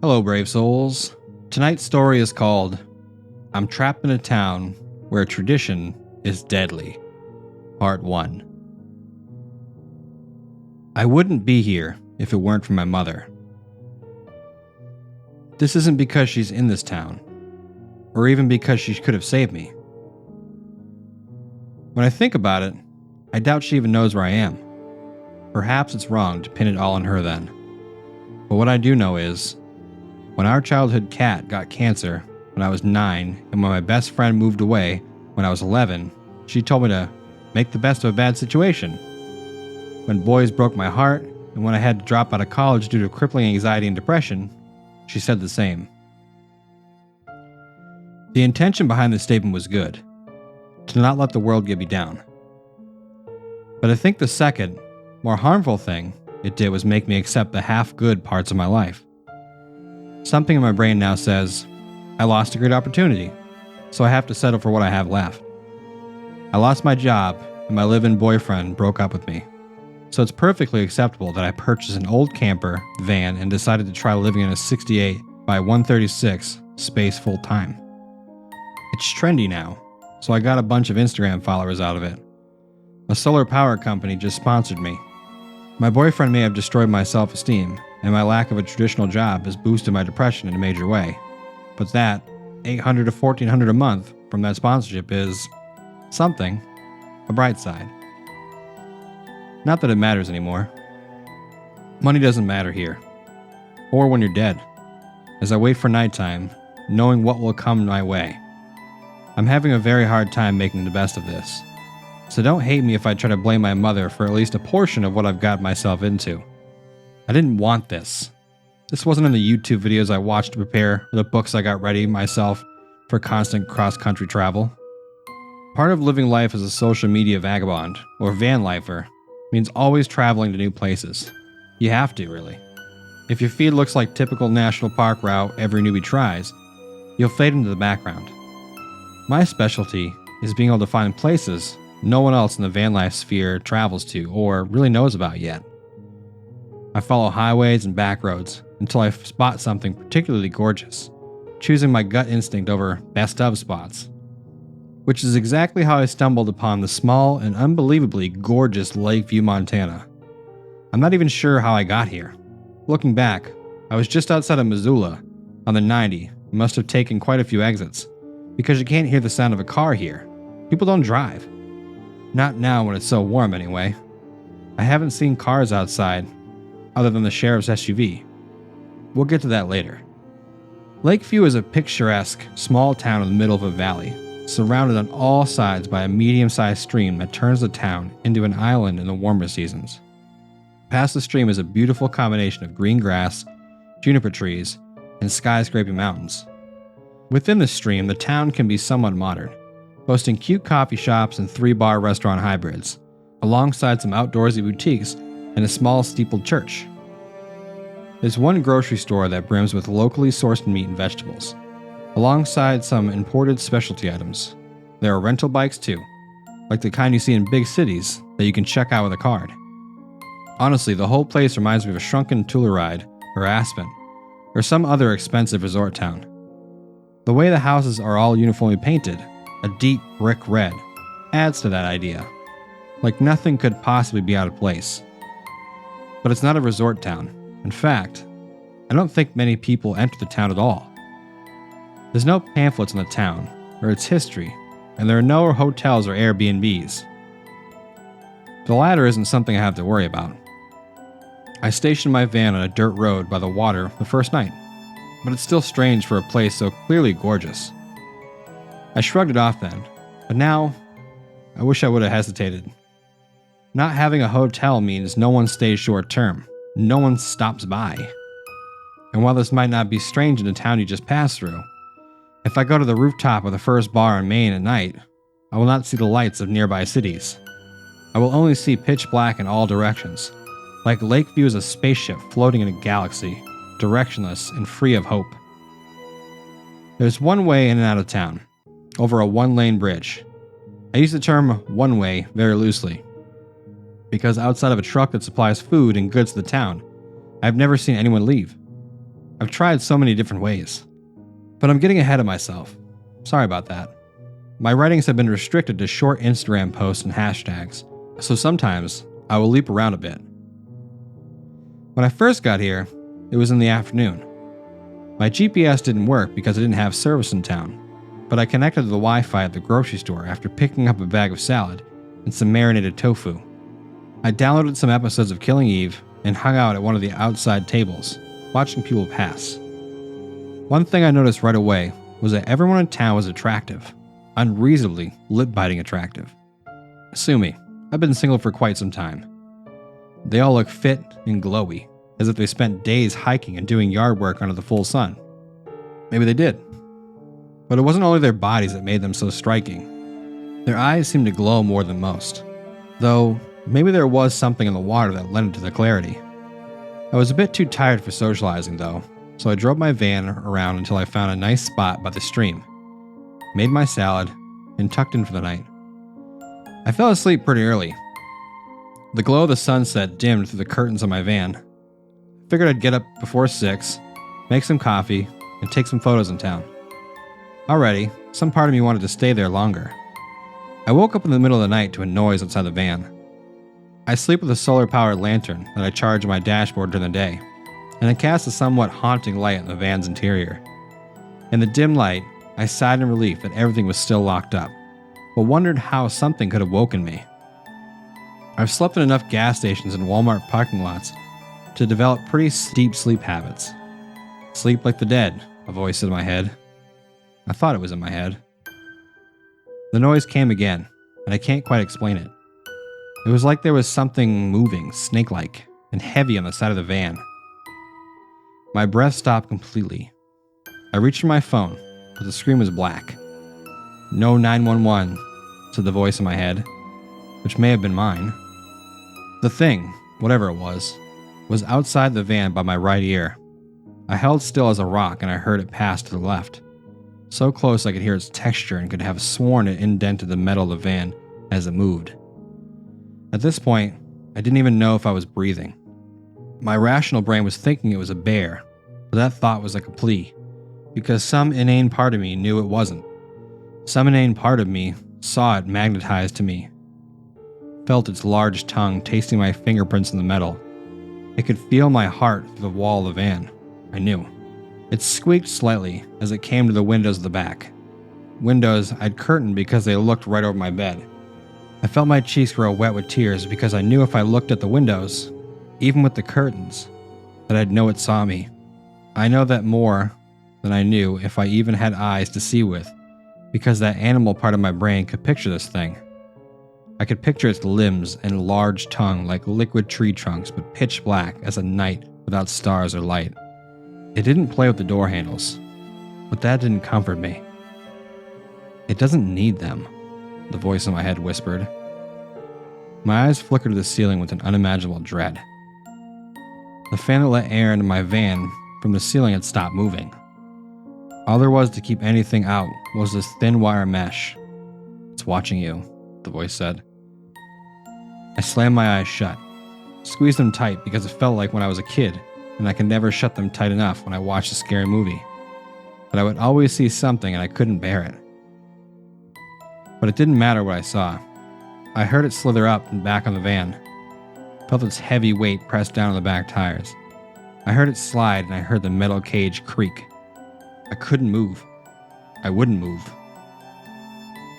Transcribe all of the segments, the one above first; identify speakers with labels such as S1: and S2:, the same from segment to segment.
S1: Hello, brave souls. Tonight's story is called I'm Trapped in a Town Where Tradition is Deadly, Part 1. I wouldn't be here if it weren't for my mother. This isn't because she's in this town, or even because she could have saved me. When I think about it, I doubt she even knows where I am. Perhaps it's wrong to pin it all on her then. But what I do know is, when our childhood cat got cancer when I was 9, and when my best friend moved away when I was 11, she told me to make the best of a bad situation. When boys broke my heart, and when I had to drop out of college due to crippling anxiety and depression, she said the same. The intention behind this statement was good, to not let the world get me down. But I think the second, more harmful thing it did was make me accept the half-good parts of my life. Something in my brain now says, I lost a great opportunity, so I have to settle for what I have left. I lost my job, and my live-in boyfriend broke up with me. So it's perfectly acceptable that I purchased an old camper, van, and decided to try living in a 68 by 136 space full-time. It's trendy now, so I got a bunch of Instagram followers out of it. A solar power company just sponsored me. My boyfriend may have destroyed my self-esteem, and my lack of a traditional job has boosted my depression in a major way. But that, $800 to $1,400 a month from that sponsorship is something, a bright side. Not that it matters anymore. Money doesn't matter here, or when you're dead. As I wait for nighttime, knowing what will come my way. I'm having a very hard time making the best of this. So don't hate me if I try to blame my mother for at least a portion of what I've got myself into. I didn't want this. This wasn't in the YouTube videos I watched to prepare, or the books I got ready myself for constant cross-country travel. Part of living life as a social media vagabond, or van lifer, means always traveling to new places. You have to, really. If your feed looks like typical national park route every newbie tries, you'll fade into the background. My specialty is being able to find places no one else in the van life sphere travels to or really knows about yet. I follow highways and back roads until I spot something particularly gorgeous, choosing my gut instinct over best of spots. Which is exactly how I stumbled upon the small and unbelievably gorgeous Lakeview, Montana. I'm not even sure how I got here. Looking back, I was just outside of Missoula on the 90 and must have taken quite a few exits, because you can't hear the sound of a car here. People don't drive. Not now when it's so warm anyway. I haven't seen cars outside other than the sheriff's SUV. We'll get to that later. Lakeview is a picturesque, small town in the middle of a valley, surrounded on all sides by a medium-sized stream that turns the town into an island in the warmer seasons. Past the stream is a beautiful combination of green grass, juniper trees, and skyscraping mountains. Within the stream, the town can be somewhat modern, boasting cute coffee shops and 3-bar restaurant hybrids, alongside some outdoorsy boutiques and a small steepled church. There's one grocery store that brims with locally sourced meat and vegetables, alongside some imported specialty items. There are rental bikes too, like the kind you see in big cities that you can check out with a card. Honestly, the whole place reminds me of a shrunken Telluride or Aspen, or some other expensive resort town. The way the houses are all uniformly painted, a deep brick red, adds to that idea. Like nothing could possibly be out of place. But it's not a resort town. In fact, I don't think many people enter the town at all. There's no pamphlets on the town, or its history, and there are no hotels or Airbnbs. The latter isn't something I have to worry about. I stationed my van on a dirt road by the water the first night, but it's still strange for a place so clearly gorgeous. I shrugged it off then, but now, I wish I would have hesitated. Not having a hotel means no one stays short term, no one stops by. And while this might not be strange in the town you just passed through, if I go to the rooftop of the first bar in Maine at night, I will not see the lights of nearby cities. I will only see pitch black in all directions, like Lakeview is a spaceship floating in a galaxy, directionless and free of hope. There's one way in and out of town, over a one-lane bridge. I use the term one way very loosely, because outside of a truck that supplies food and goods to the town, I've never seen anyone leave. I've tried so many different ways. But I'm getting ahead of myself. Sorry about that. My writings have been restricted to short Instagram posts and hashtags, so sometimes I will leap around a bit. When I first got here, it was in the afternoon. My GPS didn't work because I didn't have service in town, but I connected to the Wi-Fi at the grocery store after picking up a bag of salad and some marinated tofu. I downloaded some episodes of Killing Eve and hung out at one of the outside tables, watching people pass. One thing I noticed right away was that everyone in town was attractive, unreasonably lip-biting attractive. Sue me, I've been single for quite some time. They all look fit and glowy, as if they spent days hiking and doing yard work under the full sun. Maybe they did. But it wasn't only their bodies that made them so striking. Their eyes seemed to glow more than most, though maybe there was something in the water that lent it to the clarity. I was a bit too tired for socializing though, so I drove my van around until I found a nice spot by the stream, made my salad, and tucked in for the night. I fell asleep pretty early. The glow of the sunset dimmed through the curtains of my van. Figured I'd get up before 6, make some coffee, and take some photos in town. Already, some part of me wanted to stay there longer. I woke up in the middle of the night to a noise outside the van. I sleep with a solar-powered lantern that I charge on my dashboard during the day, and it casts a somewhat haunting light on the van's interior. In the dim light, I sighed in relief that everything was still locked up, but wondered how something could have woken me. I've slept in enough gas stations and Walmart parking lots to develop pretty deep sleep habits. Sleep like the dead, a voice said in my head. I thought it was in my head. The noise came again, and I can't quite explain it. It was like there was something moving, snake-like, and heavy on the side of the van. My breath stopped completely. I reached for my phone, but the screen was black. No 911, said the voice in my head, which may have been mine. The thing, whatever it was outside the van by my right ear. I held still as a rock and I heard it pass to the left. So close I could hear its texture and could have sworn it indented the metal of the van as it moved. At this point, I didn't even know if I was breathing. My rational brain was thinking it was a bear, but that thought was like a plea, because some inane part of me knew it wasn't. Some inane part of me saw it magnetized to me, felt its large tongue tasting my fingerprints in the metal. It could feel my heart through the wall of the van. I knew. It squeaked slightly as it came to the windows of the back. Windows I'd curtained because they looked right over my bed. I felt my cheeks grow wet with tears because I knew if I looked at the windows, even with the curtains, that I'd know it saw me. I know that more than I knew if I even had eyes to see with, because that animal part of my brain could picture this thing. I could picture its limbs and large tongue like liquid tree trunks, but pitch black as a night without stars or light. It didn't play with the door handles, but that didn't comfort me. It doesn't need them, the voice in my head whispered. My eyes flickered to the ceiling with an unimaginable dread. The fan that let air into my van from the ceiling had stopped moving. All there was to keep anything out was this thin wire mesh. It's watching you, the voice said. I slammed my eyes shut, squeezed them tight because it felt like when I was a kid, and I could never shut them tight enough when I watched a scary movie. But I would always see something and I couldn't bear it. But it didn't matter what I saw. I heard it slither up and back on the van, felt its heavy weight press down on the back tires. I heard it slide and I heard the metal cage creak. I couldn't move. I wouldn't move.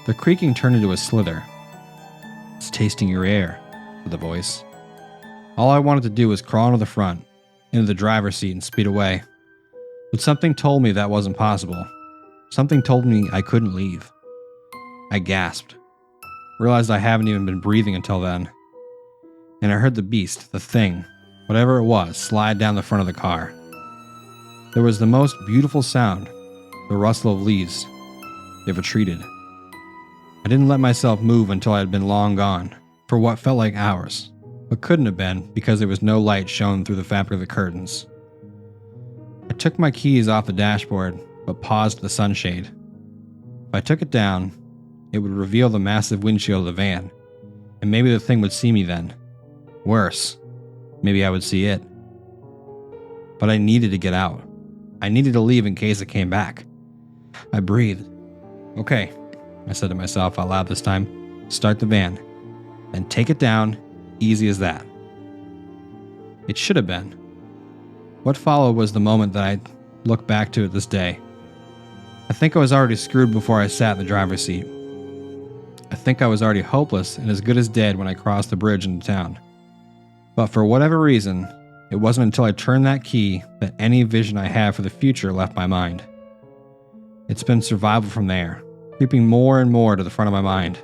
S1: The creaking turned into a slither. It's tasting your air, said the voice. All I wanted to do was crawl into the front, into the driver's seat and speed away. But something told me that wasn't possible. Something told me I couldn't leave. I gasped, realized I haven't even been breathing until then. And I heard the beast, the thing, whatever it was, slide down the front of the car. There was the most beautiful sound, the rustle of leaves. It retreated. I didn't let myself move until I had been long gone, for what felt like hours, but couldn't have been because there was no light shone through the fabric of the curtains. I took my keys off the dashboard, but paused the sunshade. If I took it down, it would reveal the massive windshield of the van, and maybe the thing would see me then. Worse, maybe I would see it. But I needed to get out. I needed to leave in case it came back. I breathed. Okay, I said to myself out loud this time. Start the van. Then take it down. Easy as that. It should have been. What followed was the moment that I look back to it this day. I think I was already screwed before I sat in the driver's seat. I think I was already hopeless and as good as dead when I crossed the bridge into town. But for whatever reason, it wasn't until I turned that key that any vision I had for the future left my mind. It's been survival from there, creeping more and more to the front of my mind,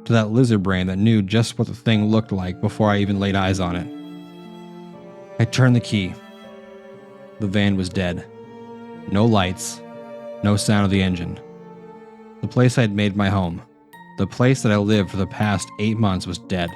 S1: to that lizard brain that knew just what the thing looked like before I even laid eyes on it. I turned the key. The van was dead. No lights, no sound of the engine. The place I'd made my home, the place that I lived for the past 8 months, was dead.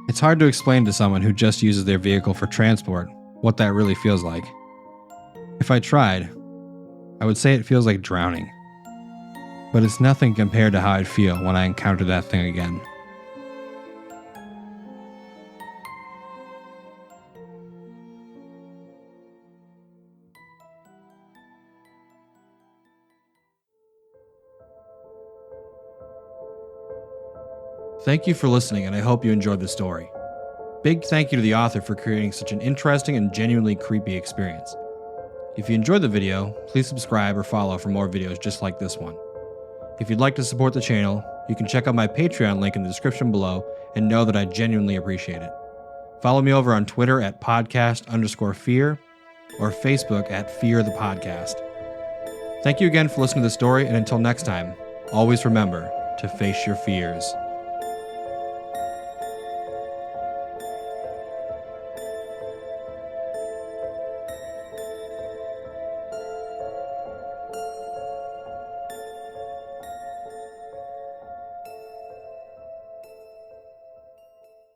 S1: It's hard to explain to someone who just uses their vehicle for transport what that really feels like. If I tried, I would say it feels like drowning. But it's nothing compared to how I'd feel when I encountered that thing again. Thank you for listening, and I hope you enjoyed the story. Big thank you to the author for creating such an interesting and genuinely creepy experience. If you enjoyed the video, please subscribe or follow for more videos just like this one. If you'd like to support the channel, you can check out my Patreon link in the description below and know that I genuinely appreciate it. Follow me over on Twitter at podcast_fear or Facebook at Fear the Podcast. Thank you again for listening to the story, and until next time, always remember to face your fears.